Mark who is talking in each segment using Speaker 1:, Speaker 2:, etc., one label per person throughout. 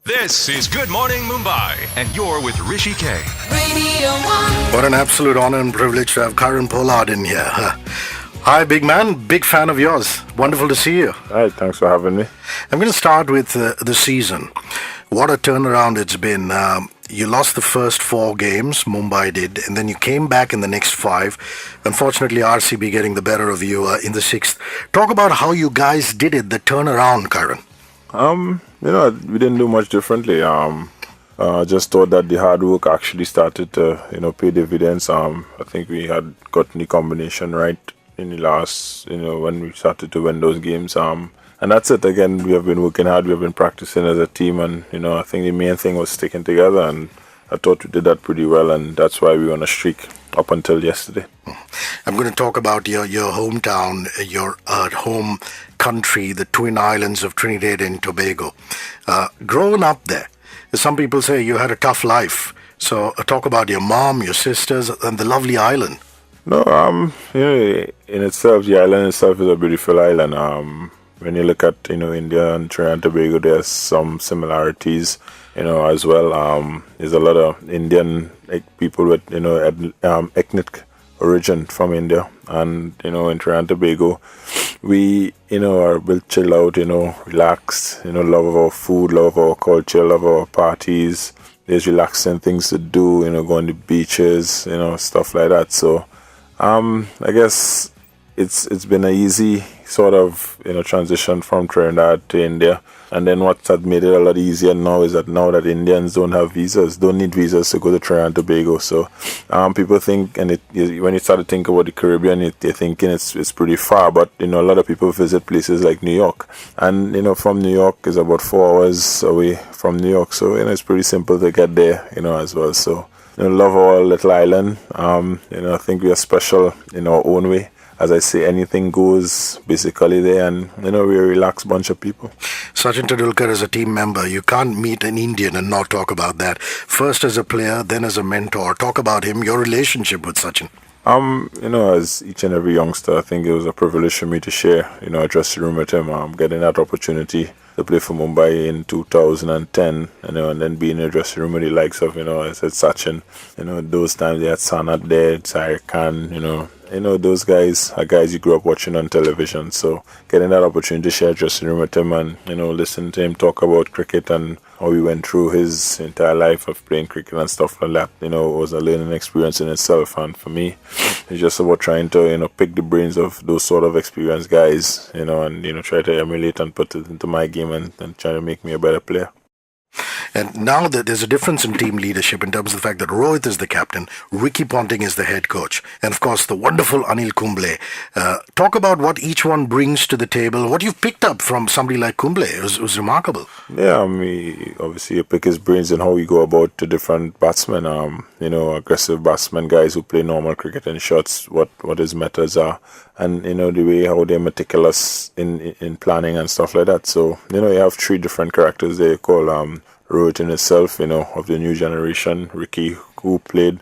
Speaker 1: This is Good Morning Mumbai, and you're with Hrishi K.
Speaker 2: Radio 1.
Speaker 3: What an absolute honor and privilege to have Kieron Pollard in here. Hi, big man. Big fan of yours. Wonderful to see you.
Speaker 4: Hi, thanks for having me.
Speaker 3: I'm going to start with the season. What a turnaround it's been. You lost the first 4 games, Mumbai did, and then you came back in the next 5. Unfortunately, RCB getting the better of you in the 6th. Talk about how you guys did it, the turnaround, Kieron.
Speaker 4: We didn't do much differently. Just thought that the hard work actually started to, pay dividends. I think we had gotten the combination right in the last, when we started to win those games. And that's it. Again, we have been working hard. We have been practicing as a team, and I think the main thing was sticking together. And I thought we did that pretty well, and that's why we were on a streak up until yesterday.
Speaker 3: I'm going to talk about your hometown, your home country, the Twin Islands of Trinidad and Tobago. Growing up there, some people say you had a tough life. So talk about your mom, your sisters, and the lovely island.
Speaker 4: No, in itself, the island itself is a beautiful island. When you look at, India and Trinidad and Tobago, there's some similarities, as well. There's a lot of Indian people with, ethnic origin from India. And, in Trinidad and Tobago, we, are built chill out, relaxed, love of our food, love of our culture, love of our parties. There's relaxing things to do, going to beaches, stuff like that. So, I guess it's been an easy sort of transition from Trinidad to India, and then what had made it a lot easier now is that Indians don't need visas to go to Trinidad and Tobago. So people think, and when you start to think about the Caribbean, they're thinking it's pretty far, but a lot of people visit places like New York, and from New York is about 4 hours away from New York, so it's pretty simple to get there as well. So love our little island. I think we are special in our own way. As I say, anything goes basically there, and we're a relaxed bunch of people.
Speaker 3: Sachin Tendulkar is a team member. You can't meet an Indian and not talk about that. First as a player, then as a mentor. Talk about him, your relationship with Sachin.
Speaker 4: As each and every youngster, I think it was a privilege for me to share, a dressing room with him. Getting that opportunity to play for Mumbai in 2010, and then being in a dressing room with the likes of, I said Sachin, those times they had Sanat there, Zaire Khan, those guys are guys you grew up watching on television. So getting that opportunity to share a dressing room with him and, listen to him talk about cricket and how he went through his entire life of playing cricket and stuff like that, was a learning experience in itself. And for me, it's just about trying to, pick the brains of those sort of experienced guys, and, try to emulate and put it into my game and try to make me a better player.
Speaker 3: And now that there's a difference in team leadership in terms of the fact that Rohit is the captain, Ricky Ponting is the head coach, and of course the wonderful Anil Kumble. Talk about what each one brings to the table, what you've picked up from somebody like Kumble. It was remarkable.
Speaker 4: Yeah, obviously you pick his brains and how we go about to different batsmen, aggressive batsmen, guys who play normal cricket and shots, what his methods are, and, the way how they're meticulous in planning and stuff like that. So, you have 3 different characters there. You call Rohit in itself, of the new generation. Ricky, who played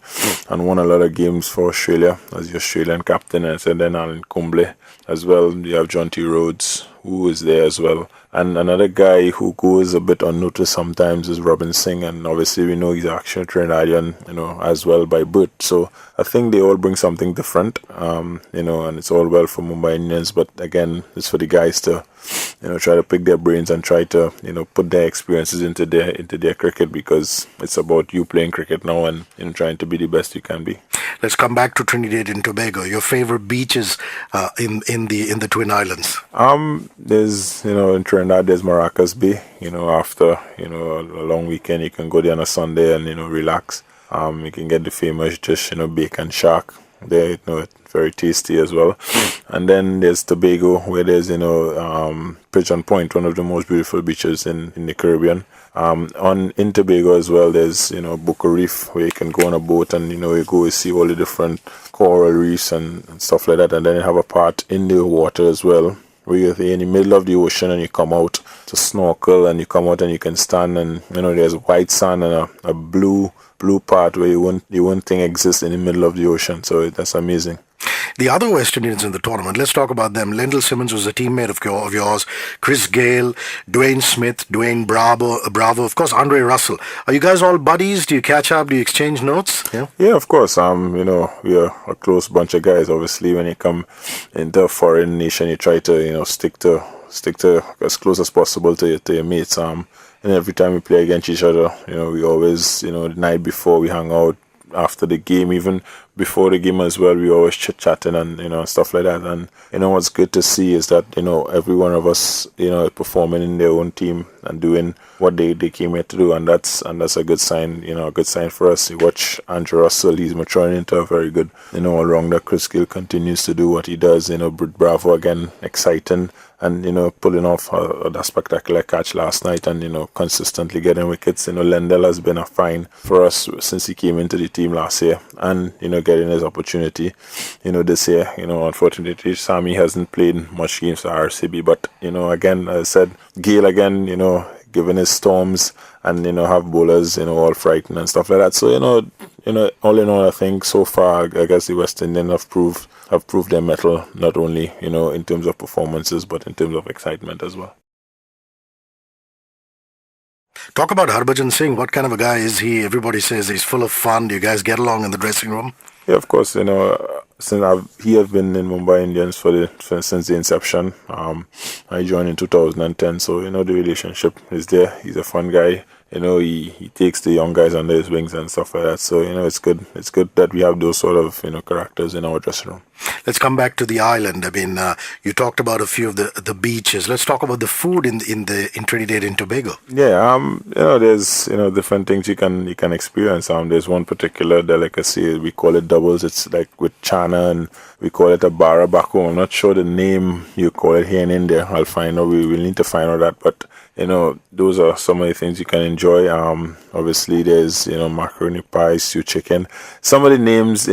Speaker 4: and won a lot of games for Australia as the Australian captain, and then Alan Kumble as well. You have John T. Rhodes, who is there as well. And another guy who goes a bit unnoticed sometimes is Robin Singh, and obviously we know he's actually Trinidadian, as well by birth. So I think they all bring something different, and it's all well for Mumbai Indians, but again, it's for the guys to, try to pick their brains and try to, put their experiences into their cricket, because it's about you playing cricket now and trying to be the best you can be.
Speaker 3: Let's come back to Trinidad and Tobago. Your favorite beaches in the Twin Islands?
Speaker 4: There's in Trinidad there's Maracas Bay. After a long weekend, you can go there on a Sunday and relax. You can get the famous dish, bacon shark. There, it's very tasty as well. And then there's Tobago, where there's Pigeon Point, one of the most beautiful beaches in the Caribbean. In Tobago as well, there's Boca Reef, where you can go on a boat and you go and see all the different coral reefs and stuff like that. And then you have a part in the water as well, where you're in the middle of the ocean and you come out to snorkel, and you come out and you can stand, and there's white sand and a blue part where you won't think exists in the middle of the ocean. So that's amazing.
Speaker 3: The other West Indians in the tournament, let's talk about them. Lendl Simmons was a teammate of yours. Chris Gale, Dwayne Smith, Dwayne Bravo, of course, Andre Russell. Are you guys all buddies? Do you catch up? Do you exchange notes?
Speaker 4: Yeah, of course. We are a close bunch of guys. Obviously, when you come into a foreign nation, you try to, stick to as close as possible to your mates. And every time we play against each other, we always, the night before we hang out, after the game, even before the game as well, we always chit-chatting and stuff like that. And what's good to see is that every one of us performing in their own team and doing what they came here to do, and that's a good sign. A good sign for us. You watch Andrew Russell; he's maturing into a very good all-rounder. Chris Gill continues to do what he does. Bravo again, exciting. And pulling off that spectacular catch last night, and consistently getting wickets. Lendl has been a find for us since he came into the team last year, and getting his opportunity this year. Unfortunately Sammy hasn't played much games for RCB, but again, as I said, Gale again, given his storms, and have bowlers all frightened and stuff like that. So all in all, I think so far, I guess the West Indians have proved their mettle, not only in terms of performances, but in terms of excitement as well.
Speaker 3: Talk about Harbhajan Singh. What kind of a guy is he? Everybody says he's full of fun. Do you guys get along in the dressing room?
Speaker 4: Yeah, of course. Since he has been in Mumbai Indians since the inception. I joined in 2010, so the relationship is there. He's a fun guy. He takes the young guys under his wings and stuff like that. So it's good. It's good that we have those sort of characters in our dressing room.
Speaker 3: Let's come back to the island. I mean, you talked about a few of the beaches. Let's talk about the food in Trinidad and Tobago.
Speaker 4: Yeah, there's different things you can experience. There's one particular delicacy, we call it doubles. It's like with chana, and we call it a bara baku. I'm not sure the name you call it here in India. I'll find out. We will need to find out that, but those are some of the things you can enjoy. Obviously there's macaroni pie, stew chicken. Some of the names,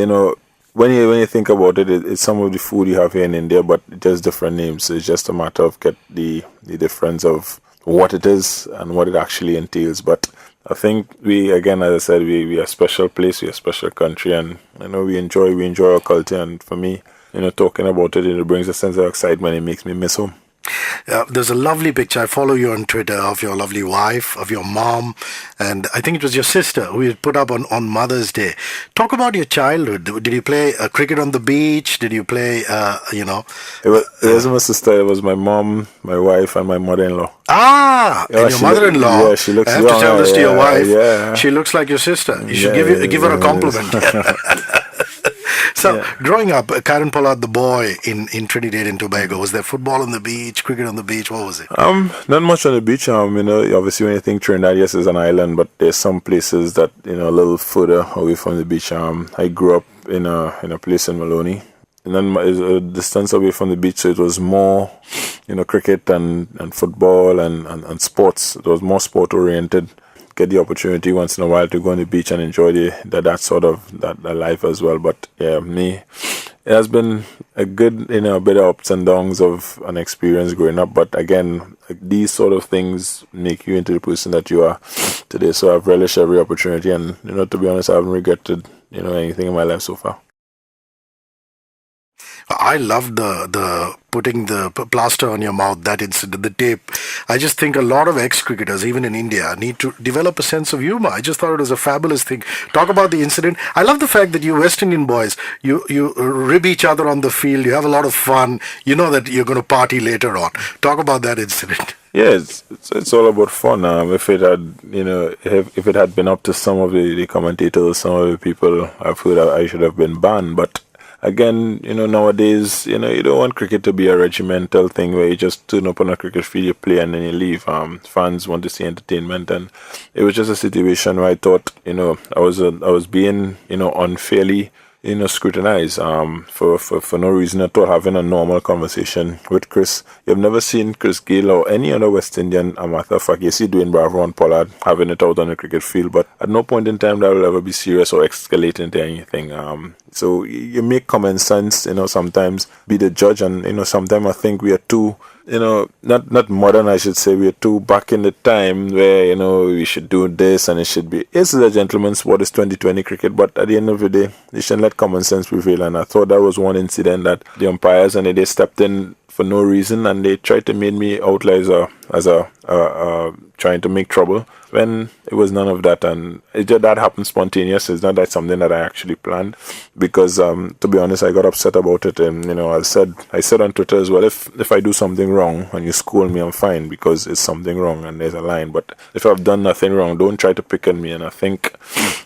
Speaker 4: when you think about it, it's some of the food you have here in India, but just different names. It's just a matter of get the difference of what it is and what it actually entails. But I think we, again, as I said, we are a special place, we are a special country, and we enjoy our culture. And for me, talking about it, it brings a sense of excitement. It makes me miss home.
Speaker 3: There's a lovely picture. I follow you on Twitter of your lovely wife, of your mom, and I think it was your sister who you put up on Mother's Day. Talk about your childhood. Did you play cricket on the beach? Did you play,
Speaker 4: It wasn't my sister. It was my mom, my wife, and my mother-in-law.
Speaker 3: And your mother-in-law.
Speaker 4: Yeah, she looks
Speaker 3: I have
Speaker 4: young,
Speaker 3: to tell this to your wife.
Speaker 4: Yeah.
Speaker 3: She looks like your sister. You should give her a compliment. So, growing up, Kieron Pollard, the boy in Trinidad and Tobago, was there football on the beach, cricket on the beach? What was it?
Speaker 4: Not much on the beach. Obviously when you think Trinidad, yes, it's an island, but there's some places that a little further away from the beach. I grew up in a place in Maloney, and then a distance away from the beach, so it was more cricket and football and sports. It was more sport oriented. Get the opportunity once in a while to go on the beach and enjoy that sort of that life as well. But yeah, it has been a good, a bit of ups and downs of an experience growing up. But again, these sort of things make you into the person that you are today. So I've relished every opportunity, and to be honest, I haven't regretted anything in my life so far.
Speaker 3: I loved the putting the plaster on your mouth, that incident, the tape. I just think a lot of ex-cricketers, even in India, need to develop a sense of humor. I just thought it was a fabulous thing. Talk about the incident. I love the fact that you West Indian boys, you rib each other on the field, you have a lot of fun, you know that you're going to party later on. Talk about that incident.
Speaker 4: Yeah, it's all about fun. If it had if it had been up to some of the commentators, some of the people, I've heard I should have been banned, but again, nowadays, you don't want cricket to be a regimental thing where you just turn up on a cricket field, you play, and then you leave. Fans want to see entertainment, and it was just a situation where I thought, I was being, unfairly, scrutinized, for no reason at all, having a normal conversation with Chris. You've never seen Chris Gale or any other West Indian, matter of fact, you see Dwayne Bravo and Pollard having it out on the cricket field, but at no point in time that will ever be serious or escalate into anything. So you make common sense, sometimes be the judge, and, sometimes I think we are too not modern, I should say. We're too back in the time where, we should do this and it should be. This is a gentleman's sport, it's 2020 cricket, but at the end of the day, they shouldn't let common sense prevail. And I thought that was one incident that the umpires and they stepped in for no reason and they tried to make me out like as a trying to make trouble when it was none of that. And that happened spontaneous. It's not that something that I actually planned, because to be honest, I got upset about it. And I said on Twitter as well, if I do something wrong and you scold me, I'm fine, because it's something wrong and there's a line. But if I've done nothing wrong, don't try to pick on me. And I think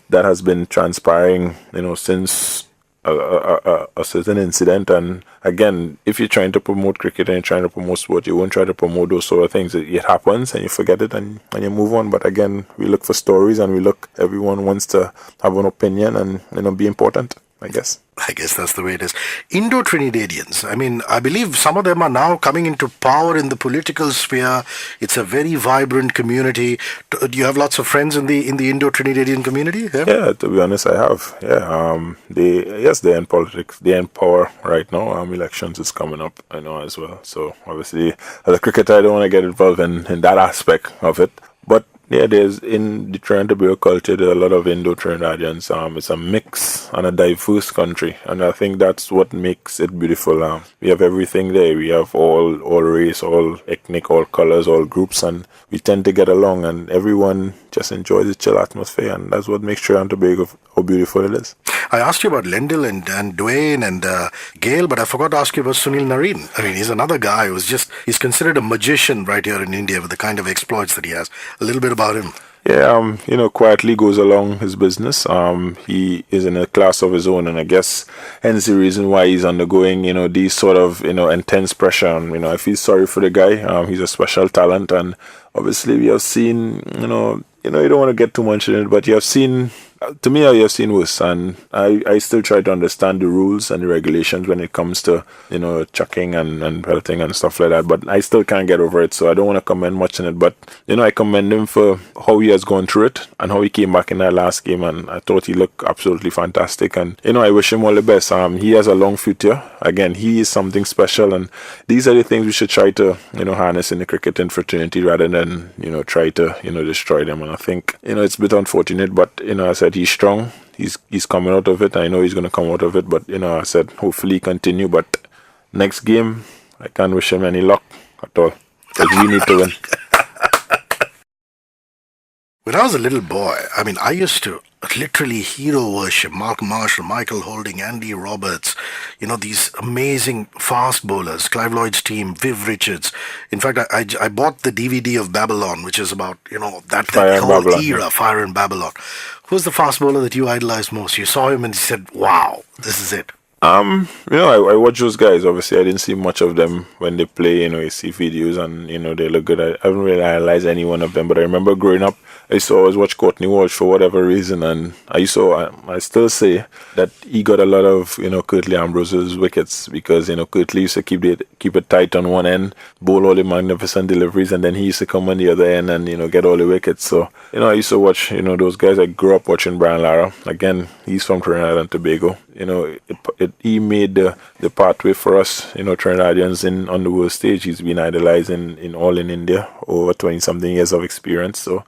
Speaker 4: that has been transpiring since a certain incident. And again, if you're trying to promote cricket and you're trying to promote sport, you won't try to promote those sort of things. It happens and you forget it and you move on. But again, we look for stories and everyone wants to have an opinion and be important, I guess.
Speaker 3: I guess that's the way it is. Indo-Trinidadians, I believe some of them are now coming into power in the political sphere. It's a very vibrant community. Do you have lots of friends in the Indo-Trinidadian community?
Speaker 4: Yeah, to be honest, I have. Yeah, they're in politics. They're in power right now. Elections is coming up, I know, as well. So obviously, as a cricketer, I don't want to get involved in that aspect of it. But yeah, there's in the Trinidad culture, there are a lot of Indo-Trinidadians. It's a mix and a diverse country, and I think that's what makes it beautiful. We have everything there. We have all race, all ethnic, all colors, all groups, and we tend to get along, and everyone just enjoys the chill atmosphere, and that's what makes Trinidad and Tobago how beautiful it is.
Speaker 3: I asked you about Lendl and Dwayne and Gail, but I forgot to ask you about Sunil Narine. He's another guy he's considered a magician right here in India with the kind of exploits that he has. A little bit about him.
Speaker 4: Yeah, quietly goes along his business. He is in a class of his own, and I guess hence the reason why he's undergoing, these sort of, intense pressure. And, I feel sorry for the guy. He's a special talent, and obviously we have seen, you don't want to get too much in it, but you have seen worse, and I still try to understand the rules and the regulations when it comes to, chucking and pelting and stuff like that, but I still can't get over it, so I don't want to comment much on it. But, I commend him for how he has gone through it and how he came back in that last game, and I thought he looked absolutely fantastic, and, I wish him all the best. He has a long future. Again, he is something special, and these are the things we should try to, harness in the cricketing fraternity rather than, try to, destroy them. And I think, it's a bit unfortunate, but, I said he's strong. He's coming out of it. I know he's going to come out of it, but, I said hopefully continue. But next game, I can't wish him any luck at all, because we need to win.
Speaker 3: When I was a little boy, I used to literally hero worship Mark Marshall, Michael Holding, Andy Roberts, these amazing fast bowlers, Clive Lloyd's team, Viv Richards. In fact, I bought the DVD of Babylon, which is about, that whole era, Fire in Babylon. Who's the fast bowler that you idolized most? You saw him and you said, wow, this is it.
Speaker 4: I watch those guys. Obviously, I didn't see much of them when they play. You see videos and, they look good. I haven't really analyzed any one of them, but I remember growing up, I used to always watch Courtney Walsh for whatever reason, and I still say that he got a lot of, Curtly Ambrose's wickets, because, Curtly used to keep it tight on one end, bowl all the magnificent deliveries, and then he used to come on the other end and, get all the wickets. So, I used to watch, those guys. I grew up watching Brian Lara. Again, he's from Trinidad and Tobago. He made the pathway for us, Trinidadians on the world stage. He's been idolized in all in India, over 20-something years of experience. So,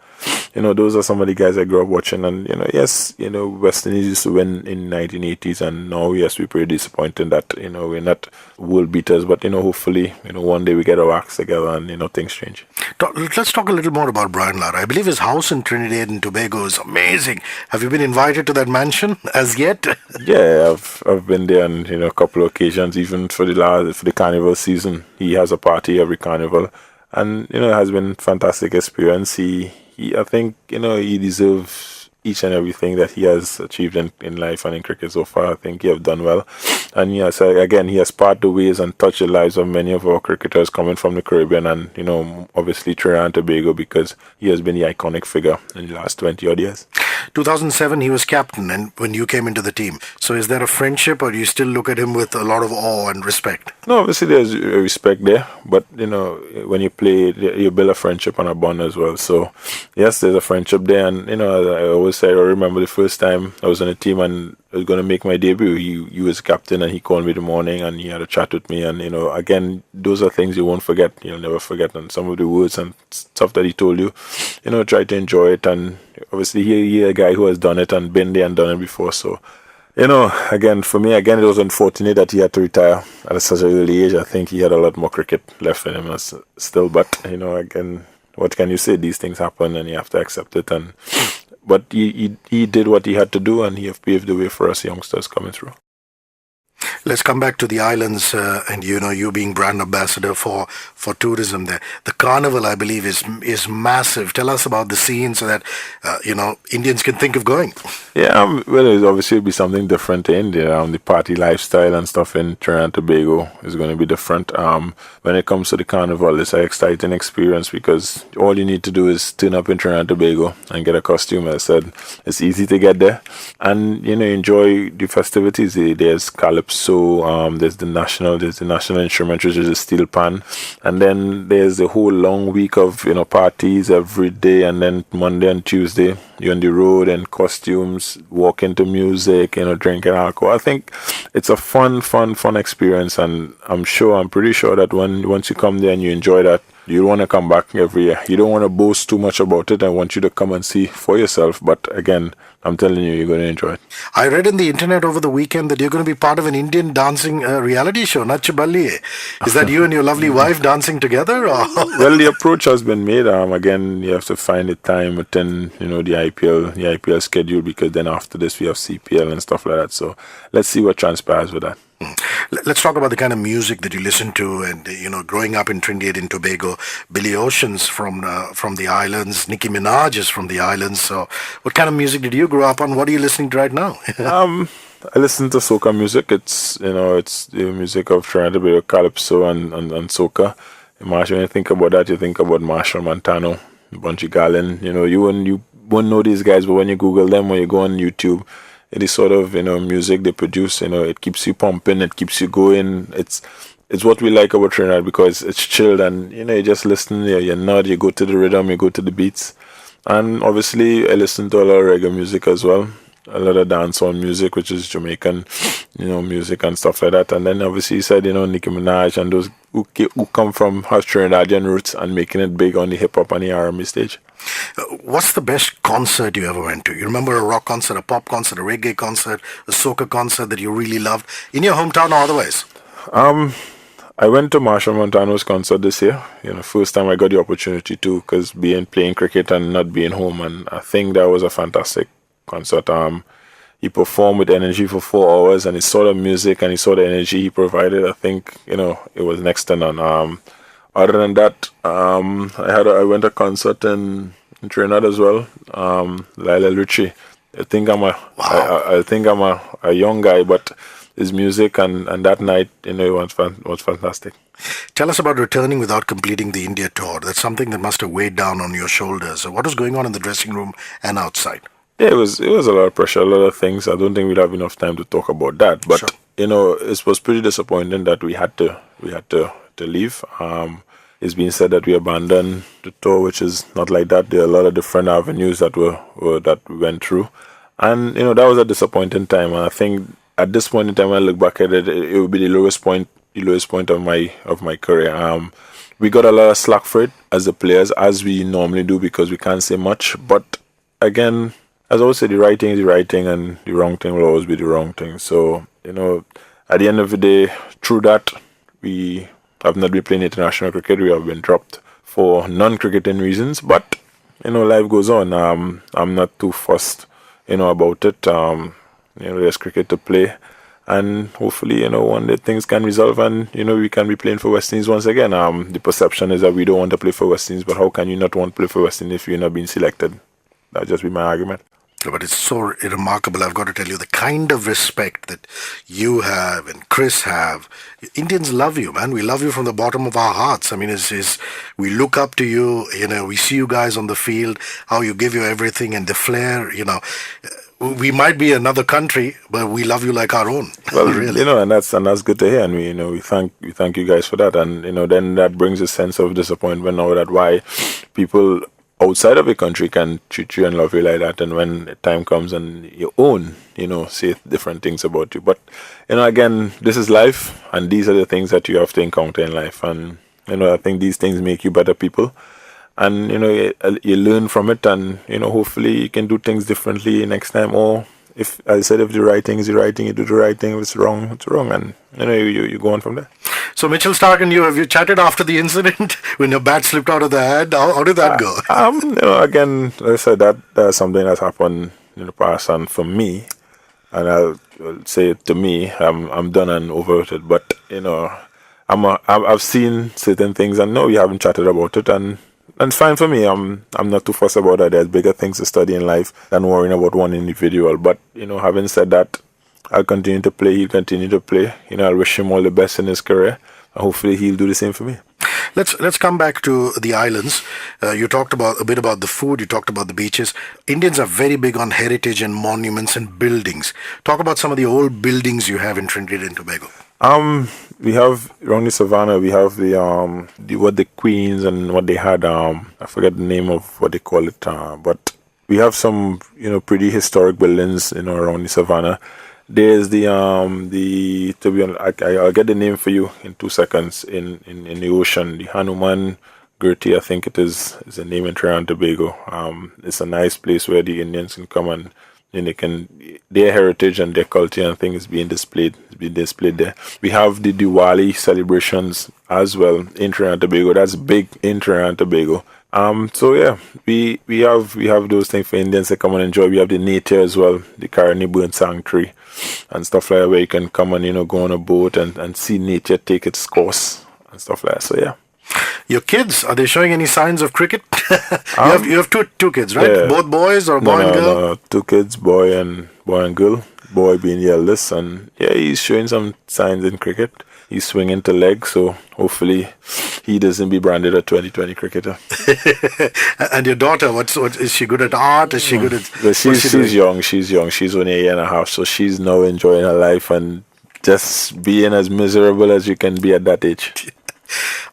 Speaker 4: those are some of the guys I grew up watching. And, yes, West Indies used to win in the 1980s. And now, yes, we're pretty disappointed that, we're not world beaters. But, hopefully, one day we get our acts together and, things change.
Speaker 3: Let's talk a little more about Brian Lara. I believe his house in Trinidad and Tobago is amazing. Have you been invited to that mansion as yet?
Speaker 4: Yeah, I've been there on, a couple of occasions, even for the carnival season. He has a party every carnival. And, it has been a fantastic experience. I think, he deserves each and everything that he has achieved in life and in cricket so far. I think he has done well. And yes, again, he has parted the ways and touched the lives of many of our cricketers coming from the Caribbean and, obviously Trinidad and Tobago, because he has been the iconic figure in the last 20 odd years.
Speaker 3: 2007, he was captain and when you came into the team. So is there a friendship, or do you still look at him with a lot of awe and respect?
Speaker 4: No, obviously there's respect there, but when you play, you build a friendship and a bond as well. So yes, there's a friendship there, and I always say, I remember the first time I was on a team and was going to make my debut. He was captain, and he called me in the morning, and he had a chat with me. And again, those are things you won't forget. You'll never forget. And some of the words and stuff that he told you, try to enjoy it. And obviously, he a guy who has done it and been there and done it before. So, again, for me, it was unfortunate that he had to retire at such an early age. I think he had a lot more cricket left in him still. But again, what can you say? These things happen, and you have to accept it. But he did what he had to do, and he have paved the way for us youngsters coming through.
Speaker 3: Let's come back to the islands, and you being brand ambassador for tourism there. The carnival, I believe, is massive. Tell us about the scene so that Indians can think of going.
Speaker 4: Yeah, well, it'll obviously be something different in India. The party lifestyle and stuff in Trinidad and Tobago is going to be different. When it comes to the carnival, it's an exciting experience because all you need to do is turn up in Trinidad and Tobago and get a costume. As I said, it's easy to get there, and enjoy the festivities. There's calypso. There's the national instrument, which is a steel pan, and then there's a whole long week of parties every day, and then Monday and Tuesday you're on the road and costumes, walking to music, drinking alcohol. I think it's a fun experience, and I'm pretty sure that once you come there and you enjoy that, you want to come back every year. You don't want to boast too much about it. I want you to come and see for yourself. But again, I'm telling you, you're going to enjoy it.
Speaker 3: I read in the internet over the weekend that you're going to be part of an Indian dancing reality show, Nachaballi. Is that you and your lovely wife dancing together? Or?
Speaker 4: Well, the approach has been made. Again, you have to find the time within, the IPL schedule, because then after this we have CPL and stuff like that. So let's see what transpires with that.
Speaker 3: Let's talk about the kind of music that you listen to, and growing up in Trinidad and Tobago. Billy Ocean's from the islands. Nicki Minaj is from the islands. So, what kind of music did you grow up on? What are you listening to right now?
Speaker 4: I listen to soca music. It's it's the music of Trinidad and Tobago, calypso and soca. When you think about that, you think about Marshall Montano, Bunchy Garlin. You won't know these guys, but when you Google them, when you go on YouTube, it is sort of music they produce. It keeps you pumping, it keeps you going. It's what we like about Trinidad, because it's chilled, and you just listen. You nod, you go to the rhythm, you go to the beats, and obviously I listen to a lot of reggae music as well, a lot of dancehall music, which is Jamaican, music and stuff like that. And then obviously you said Nicki Minaj and those who come from has Trinidadian roots and making it big on the hip hop and the R&B stage.
Speaker 3: What's the best concert you ever went to? You remember a rock concert, a pop concert, a reggae concert, a soca concert that you really loved in your hometown or otherwise?
Speaker 4: I went to Marshall Montano's concert this year. First time I got the opportunity to, because playing cricket and not being home, and I think that was a fantastic concert. He performed with energy for 4 hours, and he saw the music and he saw the energy he provided. I think it was next to none. Other than that, I went to a concert in Trinidad as well. Lionel Hrishi. I think I'm a young guy, but his music and that night, it was fantastic.
Speaker 3: Tell us about returning without completing the India tour. That's something that must have weighed down on your shoulders. So what was going on in the dressing room and outside?
Speaker 4: Yeah, it was a lot of pressure, a lot of things. I don't think we'll have enough time to talk about that. But
Speaker 3: sure.
Speaker 4: It was pretty disappointing that we had to leave. It's been said that we abandoned the tour, which is not like that. There are a lot of different avenues that we went through, and that was a disappointing time. And I think at this point in time, when I look back at it, it would be the lowest point of my career. We got a lot of slack for it as the players, as we normally do, because we can't say much. But again, as I always say, the right thing is the right thing, and the wrong thing will always be the wrong thing. So at the end of the day, through that, we have not been playing international cricket. We have been dropped for non-cricketing reasons, but life goes on. I'm not too fussed about it. There's cricket to play, and hopefully one day things can resolve, and we can be playing for West Indies once again. The perception is that we don't want to play for West Indies, but how can you not want to play for West Indies if you're not being selected? That'll just be my argument.
Speaker 3: But it's so remarkable. I've got to tell you, the kind of respect that you have and Chris have. Indians love you, man. We love you from the bottom of our hearts. I mean, we look up to you. We see you guys on the field, how you give you everything, and the flair. We might be another country, but we love you like our own.
Speaker 4: Well,
Speaker 3: really.
Speaker 4: And that's good to hear, and we thank you guys for that. And then that brings a sense of disappointment now that why people outside of your country can treat you and love you like that, and when the time comes and your own, say different things about you. But again, this is life, and these are the things that you have to encounter in life, and I think these things make you better people, and you learn from it, and hopefully you can do things differently next time. Or if, as I said, if the right thing is the right thing, you do the right thing. If it's wrong, it's wrong, and you go on from there.
Speaker 3: So Mitchell Stark and have you chatted after the incident when your bat slipped out of the hand? How did that go?
Speaker 4: Again, like I said, that's something that's happened in the past, and for me, and I'll say it to me, I'm done and over with it. But I've seen certain things, and no, we haven't chatted about it, and it's fine for me. I'm not too fussed about it. There's bigger things to study in life than worrying about one individual. But having said that, I'll continue to play. He'll continue to play. I wish him all the best in his career, and hopefully he'll do the same for me.
Speaker 3: Let's come back to the islands. You talked a bit about the food. You talked about the beaches. Indians are very big on heritage and monuments and buildings. Talk about some of the old buildings you have in Trinidad and Tobago.
Speaker 4: We have around the savannah. We have the queens and what they had. I forget the name of what they call it. But we have some pretty historic buildings around the savannah. There's to be honest, I'll get the name for you in 2 seconds. In the ocean, the Hanuman Gertie, I think it is the name in Trinidad and Tobago. It's a nice place where the Indians can come and their heritage and their culture and things being displayed there. We have the Diwali celebrations as well in Trinidad and Tobago. That's big in Trinidad and Tobago. So yeah, we have those things for Indians to come and enjoy. We have the nature as well, the Caroni Burn Sanctuary and stuff like that, where you can come and go on a boat and see nature take its course and stuff like that. So yeah.
Speaker 3: Your kids, are they showing any signs of cricket? you have two kids, right? Yeah. Both boys or boy and girl?
Speaker 4: No, 2 kids, boy and girl. Boy being the eldest, and yeah, he's showing some signs in cricket. He's swinging to leg, so hopefully he doesn't be branded a 2020 cricketer.
Speaker 3: And your daughter, what is she good at art? Is she good at?
Speaker 4: She's young. She's only a year and a half, so she's now enjoying her life and just being as miserable as you can be at that age.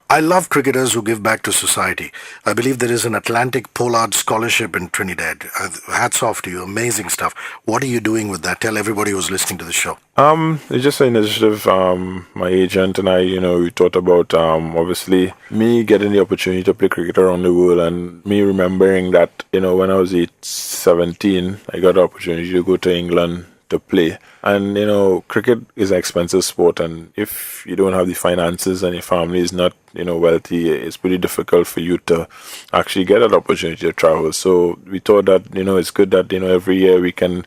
Speaker 3: I love cricketers who give back to society. I believe there is an Atlantic Pollard scholarship in Trinidad. Hats off to you. Amazing stuff. What are you doing with that? Tell everybody who's listening to the show.
Speaker 4: It's just an initiative. My agent and I, we thought about, obviously, me getting the opportunity to play cricket around the world, and me remembering that, when I was 17, I got the opportunity to go to England to play. And cricket is an expensive sport, and if you don't have the finances and your family is not wealthy, it's pretty difficult for you to actually get that opportunity to travel. So we thought that it's good that every year we can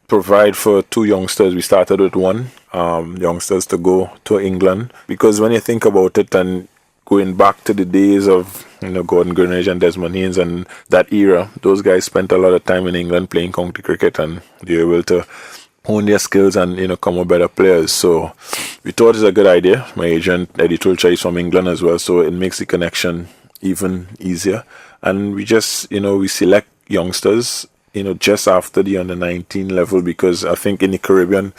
Speaker 4: provide for 2 youngsters. We started with 1 youngsters to go to England, because when you think about it, and going back to the days of Gordon Greenidge and Desmond Haynes and that era, those guys spent a lot of time in England playing county cricket, and they were able to hone their skills and come with better players. So we thought it's a good idea. My agent Eddie Tulcha is from England as well, so it makes the connection even easier. And we just we select youngsters just after the under 19 level, because I think in the Caribbean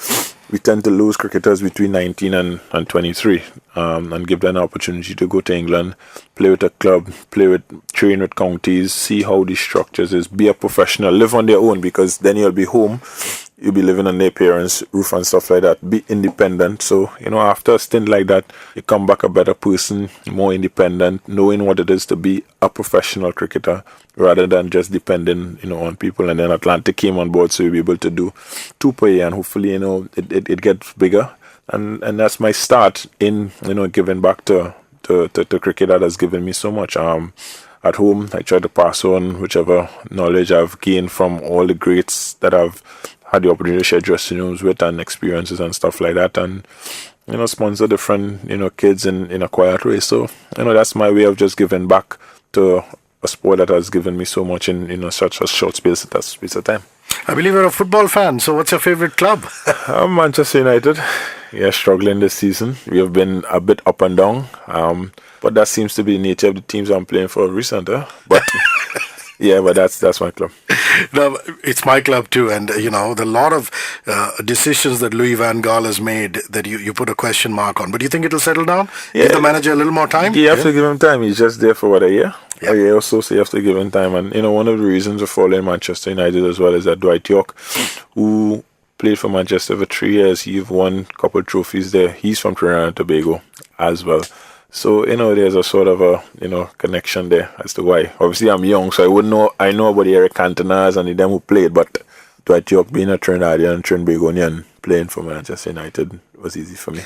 Speaker 4: we tend to lose cricketers between 19 and 23, and give them an opportunity to go to England, play with a club, train with counties, see how the structures is, be a professional, live on their own, because then you'll be home, you'll be living on their parents' roof and stuff like that, be independent. So, after a stint like that, you come back a better person, more independent, knowing what it is to be a professional cricketer, rather than just depending, on people. And then Atlantic came on board, so you'll be able to do 2 per year, and hopefully, it gets bigger. And that's my start in, giving back to cricket that has given me so much. At home, I try to pass on whichever knowledge I've gained from all the greats that I've had the opportunity to share dressing rooms with, and experiences and stuff like that, and sponsor different kids in a quiet way. So that's my way of just giving back to a sport that has given me so much in such a short space of time.
Speaker 3: I believe you're a football fan, so what's your favorite club?
Speaker 4: Manchester United. Yeah, struggling this season. We have been a bit up and down, but that seems to be the nature of the teams I'm playing for recently. But yeah, but that's my club.
Speaker 3: No, it's my club too, and the lot of decisions that Louis van Gaal has made that you put a question mark on. But do you think it'll settle down?
Speaker 4: Yeah.
Speaker 3: Give the manager a little more time?
Speaker 4: You have to give him time. He's just there for a year.
Speaker 3: Yeah.
Speaker 4: Oh, yeah, also so you have to give him time. And, one of the reasons of following Manchester United as well is that Dwight York, who played for Manchester for 3 years, he's won a couple of trophies there. He's from Trinidad and Tobago as well. So, there's a sort of a, connection there as to why. Obviously, I'm young, so I wouldn't know. I know about the Eric Cantonas and them who played, but Dwight York being a Trinidadian and Trinbagonian playing for Manchester United was easy for me.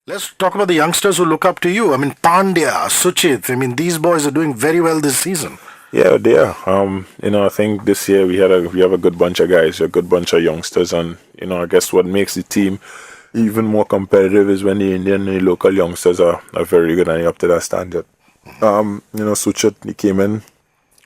Speaker 3: Let's talk about the youngsters who look up to you. I mean, Pandya, Suchit. I mean, these boys are doing very well this season.
Speaker 4: Yeah, they are. I think this year we have a good bunch of guys, a good bunch of youngsters, and I guess what makes the team even more competitive is when the Indian and the local youngsters are very good and up to that standard. Suchit, he came in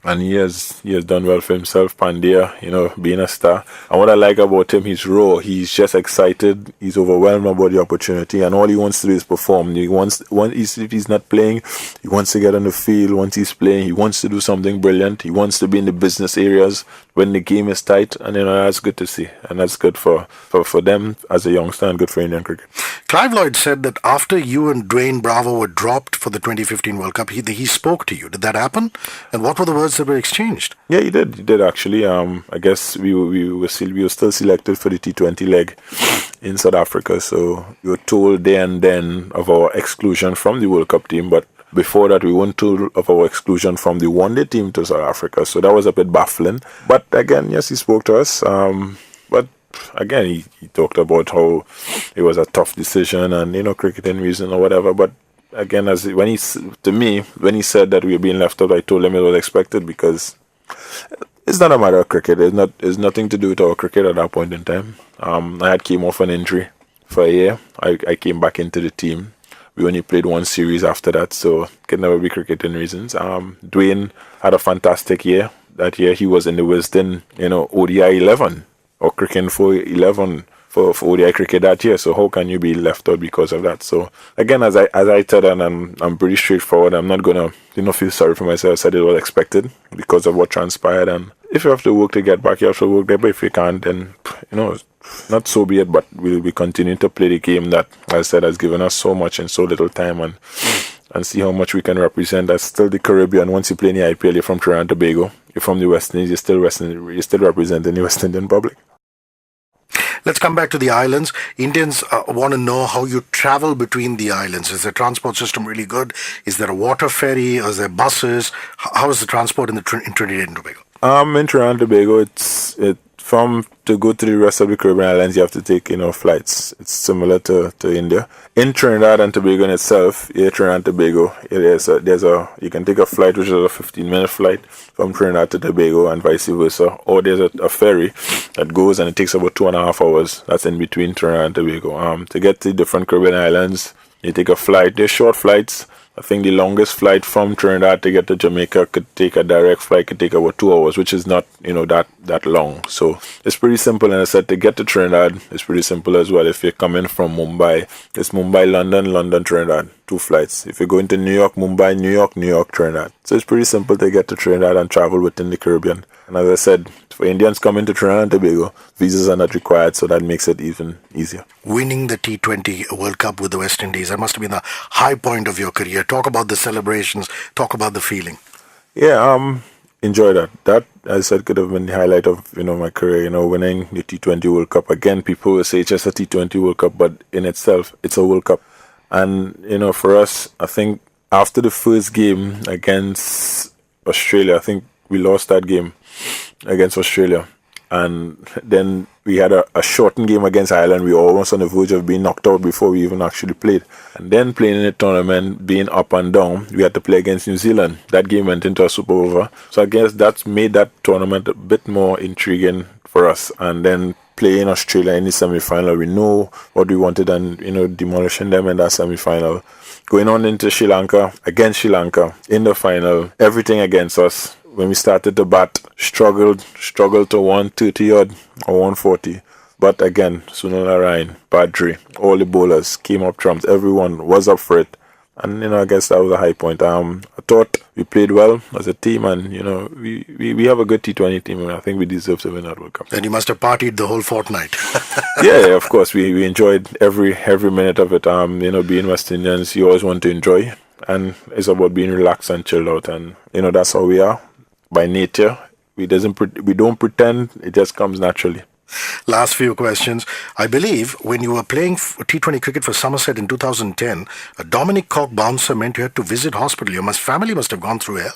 Speaker 4: and he has done well for himself. Pandya, being a star. And what I like about him, he's raw. He's just excited. He's overwhelmed about the opportunity, and all he wants to do is perform. If he's not playing, he wants to get on the field. Once he's playing, he wants to do something brilliant. He wants to be in the business areas when the game is tight, and that's good to see, and that's good for them as a youngster and good for Indian cricket.
Speaker 3: Clive Lloyd said that after you and Dwayne Bravo were dropped for the 2015 World Cup, he spoke to you. Did that happen? And what were the words that were exchanged?
Speaker 4: Yeah, he did. He did actually. I guess we were still selected for the T20 leg in South Africa. So we were told there and then of our exclusion from the World Cup team, but before that, we weren't told of our exclusion from the one-day team to South Africa. So that was a bit baffling. But again, yes, he spoke to us. But again, he talked about how it was a tough decision and, cricketing reason or whatever. But again, when he said that we were being left out, I told him it was expected because it's not a matter of cricket. It's nothing to do with our cricket at that point in time. I had came off an injury for a year. I came back into the team. We only played one series after that, so it could never be cricketing reasons. Dwayne had a fantastic year. That year he was in the Wisden, ODI 11 or cricket for 11 for ODI cricket that year. So how can you be left out because of that? So again, as I said, and I'm pretty straightforward. I'm not gonna feel sorry for myself. I said it was expected because of what transpired. And if you have to work to get back, you have to work there. But if you can't, then not so be it. But we'll be continuing to play the game that, as I said, has given us so much in so little time, and see how much we can represent. That's still the Caribbean. Once you play in the IPL, you're from Trinidad and Tobago. You're from the West Indies. You're still representing the West Indian public.
Speaker 3: Let's come back to the islands. Indians want to know how you travel between the islands. Is the transport system really good? Is there a water ferry? Is there buses? How is the transport in Trinidad and Tobago?
Speaker 4: In Trinidad and Tobago, to go to the rest of the Caribbean islands, you have to take flights. It's similar to India. In Trinidad and Tobago in itself, Trinidad and Tobago, you can take a flight which is a 15-minute flight from Trinidad to Tobago and vice versa, or there's a ferry that goes and it takes about 2.5 hours. That's in between Trinidad and Tobago. To get to different Caribbean islands, you take a flight. They're short flights. I think the longest flight from Trinidad to get to Jamaica could take a direct flight, could take about 2 hours, which is not, that long. So it's pretty simple. And I said to get to Trinidad, it's pretty simple as well. If you're coming from Mumbai, it's Mumbai, London, London, Trinidad. 2 flights. If you're going to New York, Mumbai, New York, New York, Trinidad. So it's pretty simple to get to Trinidad and travel within the Caribbean. And as I said, for Indians coming to Trinidad and Tobago, visas are not required, so that makes it even easier.
Speaker 3: Winning the T20 World Cup with the West Indies, that must have been the high point of your career. Talk about the celebrations, talk about the feeling.
Speaker 4: Yeah, enjoy that. That, as I said, could have been the highlight of my career, winning the T20 World Cup. Again, people will say it's just a T20 World Cup, but in itself, it's a World Cup. And, for us, I think after the first game against Australia, I think we lost that game against Australia. And then we had a shortened game against Ireland. We were almost on the verge of being knocked out before we even actually played. And then playing in the tournament, being up and down, we had to play against New Zealand. That game went into a super over. So I guess that's made that tournament a bit more intriguing for us. And then playing Australia in the semi-final, we know what we wanted and, demolishing them in that semi-final. Going on into Sri Lanka, against Sri Lanka, in the final, everything against us. When we started to bat, struggled to 130 odd or 140. But again, Sunil Narayan, Badri, all the bowlers came up trumps. Everyone was up for it. And, I guess that was a high point. I thought we played well as a team and, we have a good T20 team and I think we deserve to win that World Cup.
Speaker 3: And you must have partied the whole fortnight.
Speaker 4: Yeah, of course. We enjoyed every minute of it. Being West Indians, you always want to enjoy. and it's about being relaxed and chilled out, and that's how we are by nature. We don't pretend; it just comes naturally.
Speaker 3: Last few questions. I believe when you were playing T20 cricket for Somerset in 2010, a Dominic Cork bouncer meant you had to visit hospital. Your family must have gone through hell.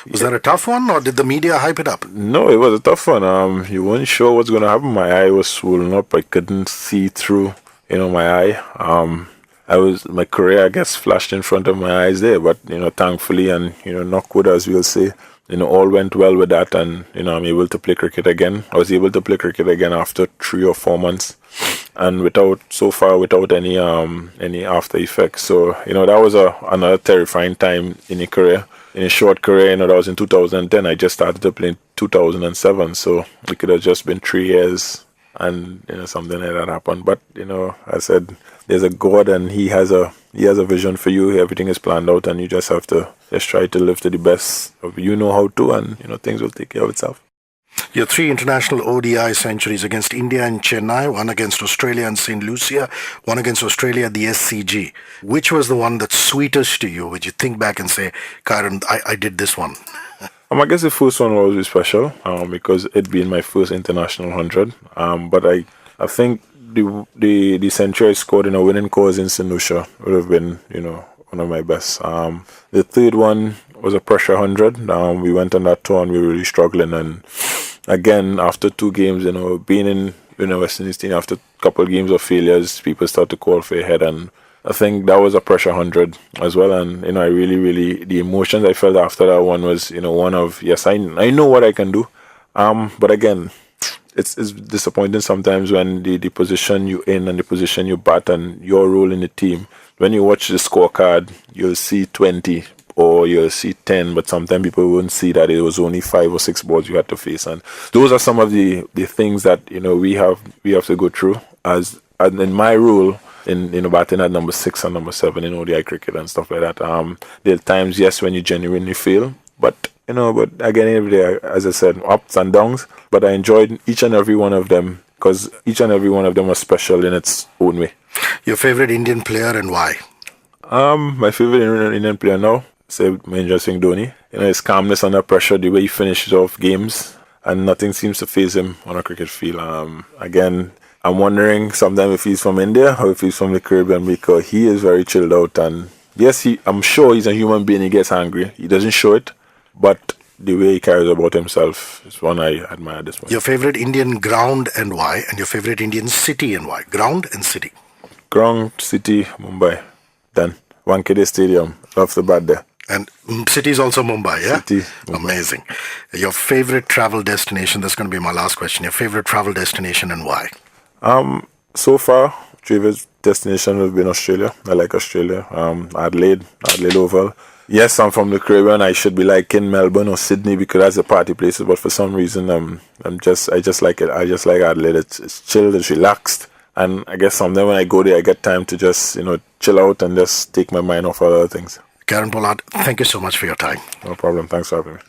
Speaker 3: Was that a tough one, or did the media hype it up?
Speaker 4: No, it was a tough one. You weren't sure what's going to happen. My eye was swollen up. I couldn't see through, my eye. My career, I guess, flashed in front of my eyes there. But, thankfully, and, knock wood, as we'll say, all went well with that, and I'm able to play cricket again. I was able to play cricket again after 3 or 4 months, and without any after effects. So that was another terrifying time in a career, in a short career. That was in 2010. I just started to play in 2007, so it could have just been 3 years, and something like that happened. But I said, there's a God, and He has a vision for you. Everything is planned out, and you just have to try to live to the best of how to, and things will take care of itself.
Speaker 3: Your 3 international ODI centuries against India in Chennai, 1 against Australia in St. Lucia, 1 against Australia at the SCG. Which was the one that's sweetest to you? Would you think back and say, Kieron, I did this one?
Speaker 4: I guess the first one was really special because it being my first international 100. But I think the century I scored in a winning cause in St. Lucia would have been, one of my best. The third one was a pressure 100. We went on that tour and we were really struggling. And again, after 2 games, being in West Indies team, after a couple of games of failures, people start to call for your head. And I think that was a pressure 100 as well. And, I really, the emotions I felt after that one was, one of, yes, I know what I can do. But again, it's disappointing sometimes when the position you in and the position you bat and your role in the team. When you watch the scorecard, you'll see 20 or you'll see 10, but sometimes people won't see that it was only 5 or 6 balls you had to face. And those are some of the things that we have to go through as in my role in batting at number 6 and number 7 in ODI cricket and stuff like that. There are times, yes, when you genuinely fail, but but again, every day, as I said, ups and downs. But I enjoyed each and every one of them because each and every one of them was special in its own way.
Speaker 3: Your favorite Indian player and why?
Speaker 4: My favorite Indian player now, say Mahendra Singh Dhoni. His calmness under pressure, the way he finishes off games, and nothing seems to faze him on a cricket field. Again, I'm wondering sometimes if he's from India or if he's from the Caribbean, because he is very chilled out. And yes, I'm sure he's a human being. He gets angry. He doesn't show it. But the way he carries about himself is one I admire at this point.
Speaker 3: Your favorite Indian ground and why? And your favorite Indian city and why? Ground and city.
Speaker 4: Ground, city, Mumbai. Done. Wankhede Stadium. Love the bat there.
Speaker 3: And city is also Mumbai, yeah?
Speaker 4: City, Mumbai.
Speaker 3: Amazing. Your favorite travel destination? That's going to be my last question. Your favorite travel destination and why?
Speaker 4: So far, favorite destination has been Australia. I like Australia. Adelaide Oval. Yes, I'm from the Caribbean. I should be like in Melbourne or Sydney because that's the party places. But for some reason, I just like it. I just like Adelaide. It's chilled, it's relaxed, and I guess someday when I go there, I get time to just chill out and just take my mind off other things.
Speaker 3: Kieron Pollard, thank you so much for your time.
Speaker 4: No problem. Thanks for having me.